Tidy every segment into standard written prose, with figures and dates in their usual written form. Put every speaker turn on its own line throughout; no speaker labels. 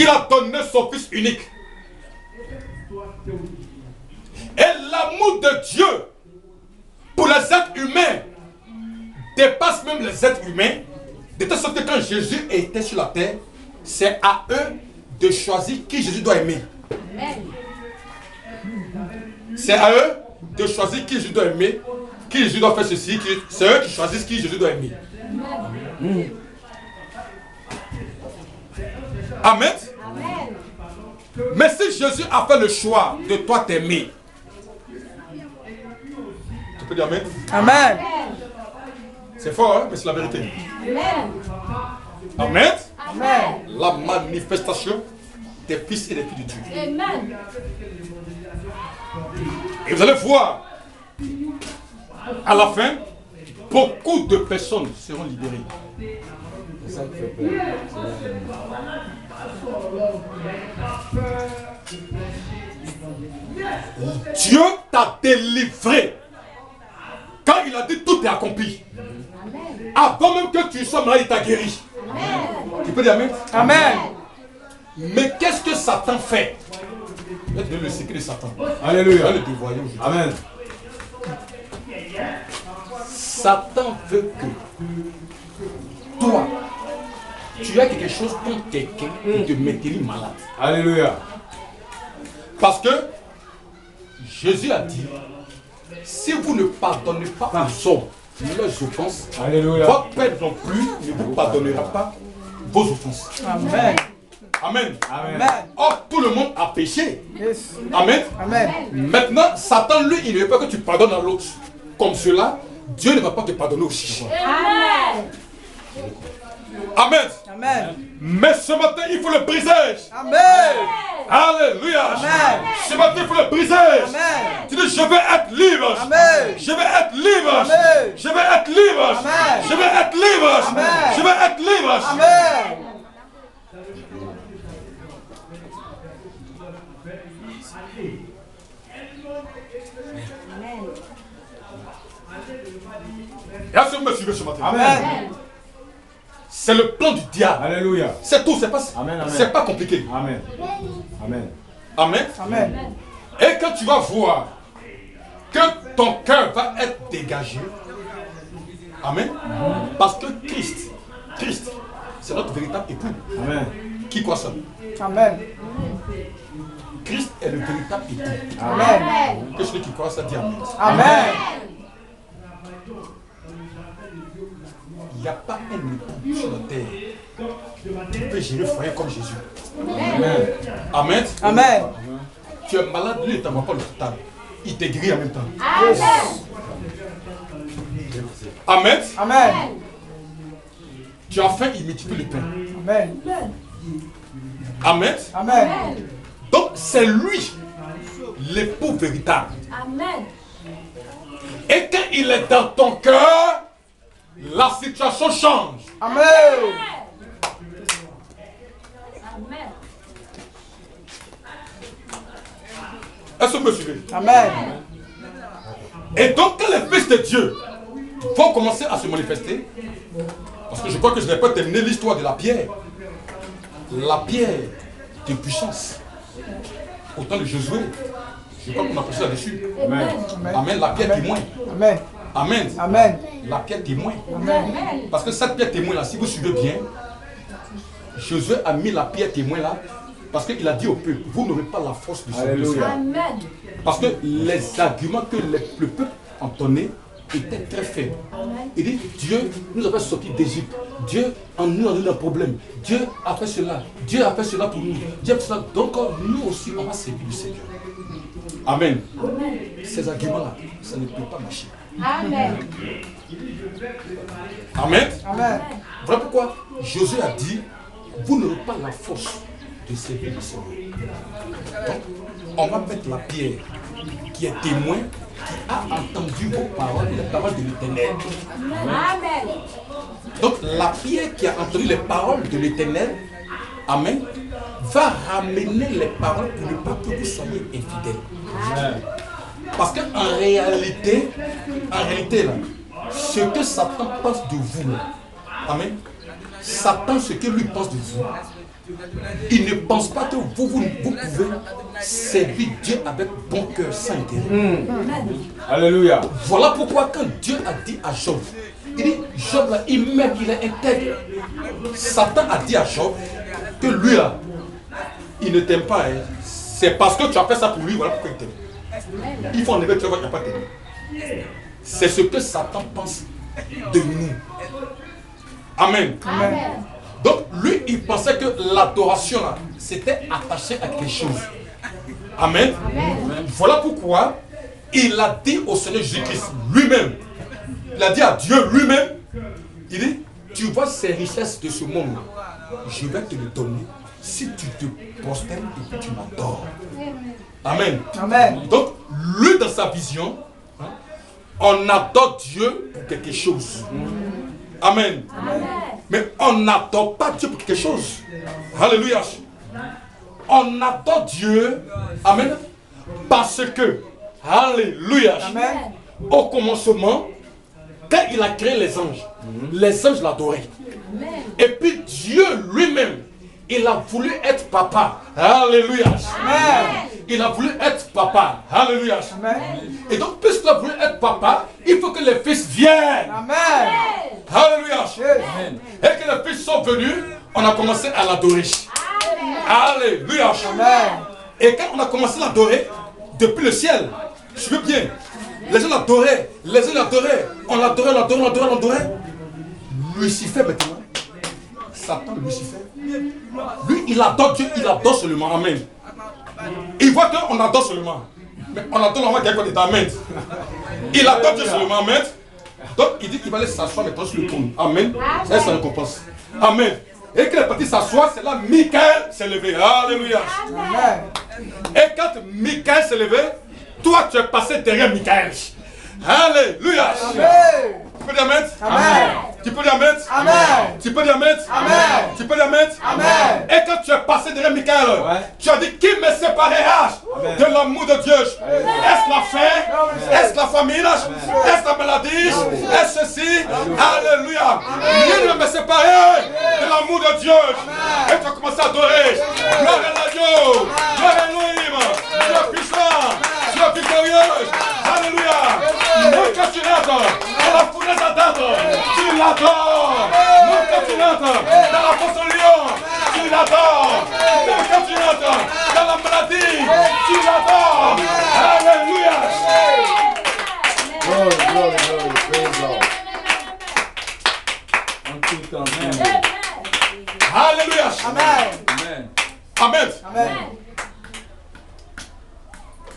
qu'il a donné son Fils unique. Et l'amour de Dieu pour les êtres humains dépasse même les êtres humains, de telle sorte que quand Jésus était sur la terre, c'est à eux de choisir qui Jésus doit aimer. C'est à eux de choisir qui Jésus doit aimer, qui Jésus doit faire ceci, c'est eux qui choisissent qui Jésus doit aimer. Amen. Mais si Jésus a fait le choix de toi t'aimer, tu peux dire Amen?
Amen.
C'est fort, hein? Mais c'est la vérité. Amen.
Amen.
La manifestation des fils et des filles de Dieu.
Amen.
Et vous allez voir, à la fin, beaucoup de personnes seront libérées. C'est ça qui fait peur. Dieu t'a délivré. Quand il a dit tout est accompli. Avant même que tu sois malade, il t'a guéri. Tu peux dire Amen?
Amen.
Mais qu'est-ce que Satan fait? Il va te donner le secret de Satan.
Alléluia.
Il va le dévoiler aujourd'hui.
Amen.
Satan veut que toi, tu as quelque chose contre quelqu'un qui te mettrait malade.
Alléluia.
Parce que Jésus a dit, si vous ne pardonnez pas aux hommes leurs offenses,
Alléluia.
votre Père non plus ne vous pardonnera pas vos offenses.
Amen.
Amen.
Amen.
Or, tout le monde a péché.
Yes.
Amen.
Amen.
Maintenant, Satan, lui, il ne veut pas que tu pardonnes à l'autre. Comme cela, Dieu ne va pas te pardonner aussi.
Amen.
Amen.
Amen.
Mais ce matin, il faut le briser.
Amen.
Alléluia.
Amen.
Ce matin, il faut le briser.
Amen.
Tu dis, je vais être libre.
Amen.
Je vais être libre.
Amen.
Je vais être libre.
Amen.
Je vais être libre.
Amen.
Je vais être libre.
Amen.
Et si vous me suivez ce matin.
Amen.
C'est le plan du diable.
Alléluia.
C'est tout. C'est pas,
Amen, amen.
c'est pas compliqué.
Amen. Amen.
Amen.
Amen.
Et que tu vas voir que ton cœur va être dégagé. Amen. Parce que Christ, c'est notre véritable époux.
Amen.
Qui croit ça?
Amen.
Christ est le véritable époux.
Amen.
Que celui qui croit ça dit Amen.
Amen.
Il n'y a pas un époux sur la terre qui peut gérer le foyer comme Jésus.
Amen.
Amen.
Amen.
Tu es malade, lui, il ne t'envoie pas l'hôpital. Il te guérit en même temps. Amen.
Amen.
Tu as faim, il multiplie le pain.
Amen.
Amen.
Amen.
Donc c'est lui, l'époux véritable.
Amen.
Et quand il est dans ton cœur, la situation change.
Amen.
Amen.
Est-ce que vous me suivez?
Amen.
Et donc quand les fils de Dieu vont commencer à se manifester, parce que je crois que je n'ai pas terminé l'histoire de la pierre. La pierre de puissance. Au temps de Josué, je crois qu'on a poussé là-dessus.
Amen.
Amen, la pierre témoin.
Amen.
Amen.
Amen.
La pierre témoin.
Amen.
Parce que cette pierre témoin là, si vous suivez bien, Josué a mis la pierre témoin là, parce qu'il a dit au peuple, vous n'aurez pas la force de sauver le
Alléluia.
Seigneur.
Amen.
Parce que les arguments que le peuple entonnait étaient très faibles. Il dit, Dieu nous a fait sortir d'Égypte. Dieu nous a donné un problème. Dieu a fait cela. Dieu a fait cela pour nous. Dieu a fait cela. Donc nous aussi, on va servir le Seigneur. Amen. Ces arguments-là, ça ne peut pas marcher.
Amen.
Amen.
Amen.
Voilà pourquoi Josué a dit, vous n'aurez pas la force de servir le Seigneur. Donc, on va mettre la pierre qui est témoin, qui a entendu vos paroles, les paroles de l'Éternel.
Amen.
Donc, la pierre qui a entendu les paroles de l'Éternel, amen, va ramener les paroles pour ne pas que vous soyez infidèles.
Amen.
Parce qu'en réalité, là, ce que Satan pense de vous, là, amen, Satan, ce que lui pense de vous, il ne pense pas que vous pouvez servir Dieu avec bon cœur, sans intérêt.
Alléluia.
Voilà pourquoi quand Dieu a dit à Job, il dit, Job là, il m'aime, il est intègre. Satan a dit à Job que lui là, il ne t'aime pas. Hein. C'est parce que tu as fait ça pour lui, voilà pourquoi il t'aime. Il faut enlever, tu vois, il n'y a pas t'aimer. C'est ce que Satan pense de nous. Amen.
Amen.
Donc lui, il pensait que l'adoration là, c'était attaché à quelque chose. Amen.
Amen.
Voilà pourquoi il a dit au Seigneur Jésus-Christ lui-même, il a dit à Dieu lui-même, il dit, tu vois ces richesses de ce monde, je vais te les donner si tu te prosternes et que tu m'adores. Amen.
Amen.
Donc lui dans sa vision, hein, on adore Dieu pour quelque chose. Amen.
Amen.
Mais on n'adore pas Dieu pour quelque chose. Alléluia. On adore Dieu. Amen. Parce que, alléluia.
Amen.
Au commencement, quand il a créé les anges l'adoraient. Et puis Dieu lui-même, il a voulu être papa. Alléluia.
Amen.
Il a voulu être papa. Alléluia.
Amen.
Et donc, puisqu'il a voulu être papa, il faut que les fils viennent.
Amen.
Alléluia.
Yes.
Et que les fils sont venus, on a commencé à l'adorer. Alléluia.
Amen.
Et quand on a commencé à l'adorer, depuis le ciel, je veux bien, les gens l'adoraient, on l'adorait. Lucifer maintenant, Satan, Lucifer, lui il adore Dieu, il adore seulement, amen. Il voit qu'on adore seulement, mais on adore normalement quelqu'un qui est amen. Il adore Dieu seulement, amen. Donc il dit qu'il va aller s'asseoir maintenant sur le trône, amen. C'est sa récompense, amen. Et quand il est parti s'asseoir, c'est là Michael s'est levé, alléluia.
Amen.
Et quand Michael s'est levé, toi tu es passé derrière Michael. Alléluia.
Amen.
Tu peux dire amen?
Amen.
Tu peux dire amen?
Amen.
Tu peux dire amen?
Amen.
Tu peux dire amen?
Amen.
Et quand tu es passé derrière Michael,
Ouais.
tu as dit qui me séparera de l'amour de Dieu? Est-ce la faim? Est-ce la famine? Est-ce la maladie? Est-ce ceci? Alléluia. Rien ne me séparer de l'amour de Dieu. Et tu as commencé à adorer. Gloire à Dieu. Gloire à Elohim. Dieu est puissant. Dieu est victorieux. Alléluia. Même quand tu rentres dans la fournaise d'Adam, tu l'adores. Même quand tu rentres dans la fosse au lion, tu l'adores. Même quand tu rentres dans la maladie, tu l'adores. Alléluia.
Glory, glory, glory. Praise God. En tout temps. Amen.
Alléluia.
Amen.
Amen.
Amen.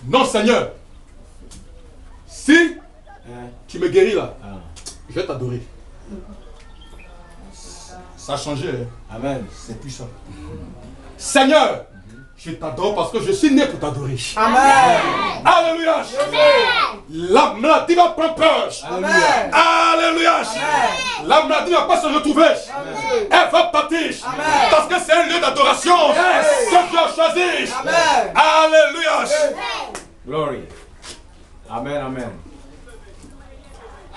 Non, Seigneur. Si tu me guéris là, je vais t'adorer. Ça a changé. Hein?
Amen.
C'est puissant. Seigneur, je t'adore parce que je suis né pour t'adorer.
Amen.
Alléluia. La maladie va prendre peur.
Amen.
Alléluia. La maladie ne va pas se retrouver. Elle va partir. Parce que c'est un lieu d'adoration que Dieu a choisi.
Amen.
Alléluia.
Glory. Amen, amen.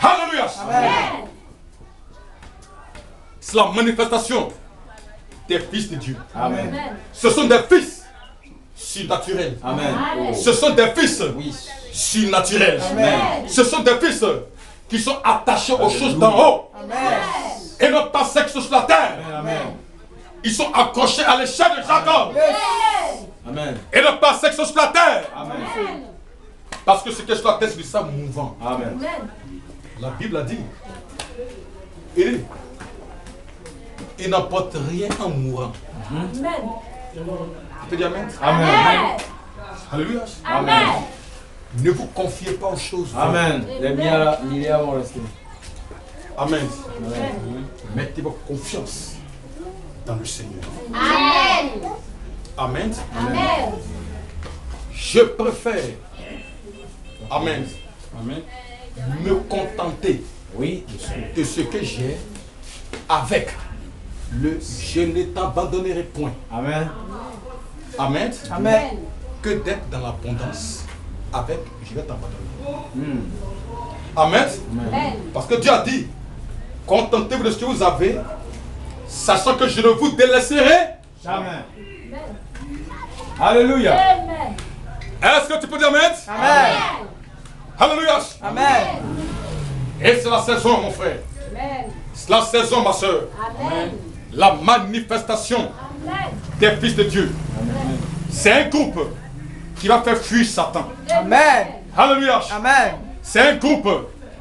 Alléluia.
Amen.
C'est la manifestation des fils de Dieu.
Amen.
Ce sont des fils surnaturels.
Amen.
Ce sont des fils
Oui.
surnaturels.
Amen.
Ce sont des fils qui sont attachés aux choses d'en haut
Amen.
et non pas celles qui sont sur la terre.
Amen.
Ils sont accrochés à l'échelle de Jacob
Amen.
et non pas celles qui sont sur la terre.
Amen.
Parce que ce qui est sur la terre, c'est ça mouvant.
Amen.
La Bible a dit, il n'emporte rien en mourant.
Amen.
Tu peux dire amen?
Amen.
Alléluia.
Amen.
Ne vous confiez pas aux choses.
Amen. Les milliards vont rester.
Amen.
Amen.
Mettez votre confiance dans le Seigneur.
Amen.
Amen.
Amen.
Je préfère, amen,
Amen.
me contenter
Oui.
de ce que j'ai avec le je ne t'abandonnerai point.
Amen.
Amen.
Amen.
Que d'être dans l'abondance avec je vais t'abandonner.
Mm.
Amen.
Amen.
Parce que Dieu a dit, contentez-vous de ce que vous avez, sachant que je ne vous délaisserai
Jamais. Alléluia.
Amen.
Est-ce que tu peux dire Amen?
Amen.
Alléluia.
Amen.
Et c'est la saison, mon frère.
Amen.
C'est la saison, ma soeur.
Amen.
La manifestation
Amen.
des fils de Dieu. C'est un groupe qui va faire fuir Satan.
Amen.
Alléluia.
Amen.
C'est un groupe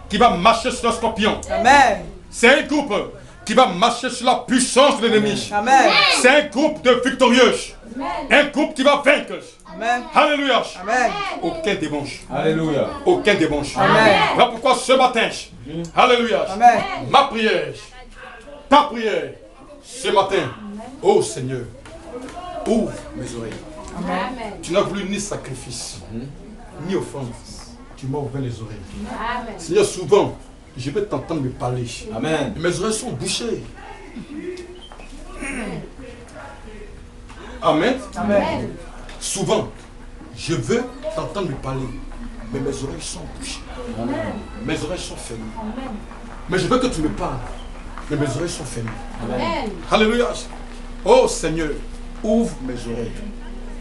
qui va marcher sur le scorpion.
Amen.
C'est un groupe qui va marcher sur la puissance de l'ennemi.
Amen.
C'est un groupe de victorieux.
Amen.
Un groupe qui va vaincre.
Amen.
Alléluia.
Amen.
Aucun débauche.
Alléluia.
Aucun débauche.
Amen.
Voilà pourquoi ce matin, alléluia,
Amen.
ma prière, ta prière, ce matin, oh Seigneur, ouvre mes oreilles.
Amen.
Tu n'as voulu ni sacrifice, ni offrande. Tu m'as ouvert les oreilles.
Amen.
Seigneur, souvent, je vais t'entendre me parler.
Amen.
Mes oreilles sont bouchées. Amen.
Amen.
Souvent, je veux t'entendre me parler, mais mes oreilles sont bouchées. Mes oreilles sont fermées. Mais je veux que tu me parles, mais mes oreilles sont fermées.
Amen.
Alléluia. Oh Seigneur, ouvre mes oreilles.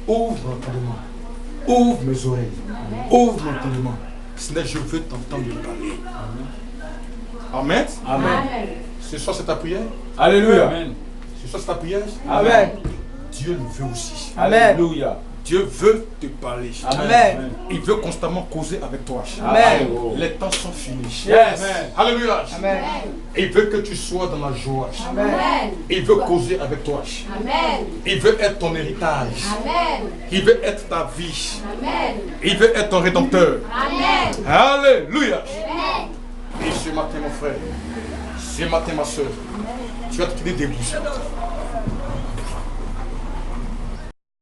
Ouvre mon entendement. Ouvre mes oreilles. Ouvre mon entendement. Seigneur, je veux t'entendre me parler. Amen.
Amen.
Amen.
Ce soir, c'est ta prière.
Alléluia.
Ce soir, c'est ta prière.
Amen.
Dieu le veut aussi.
Amen.
Alléluia.
Dieu veut te parler.
Amen.
Il veut constamment causer avec toi.
Amen.
Les temps sont finis.
Yes.
Alléluia.
Amen.
Il veut que tu sois dans la joie.
Amen.
Amen.
Il veut causer avec toi.
Amen.
Il veut être ton héritage.
Amen.
Il veut être ta vie.
Amen.
Il veut être ton rédempteur.
Amen.
Alléluia.
Amen.
Et ce matin, mon frère, ce matin, ma soeur, tu vas te tenir debout.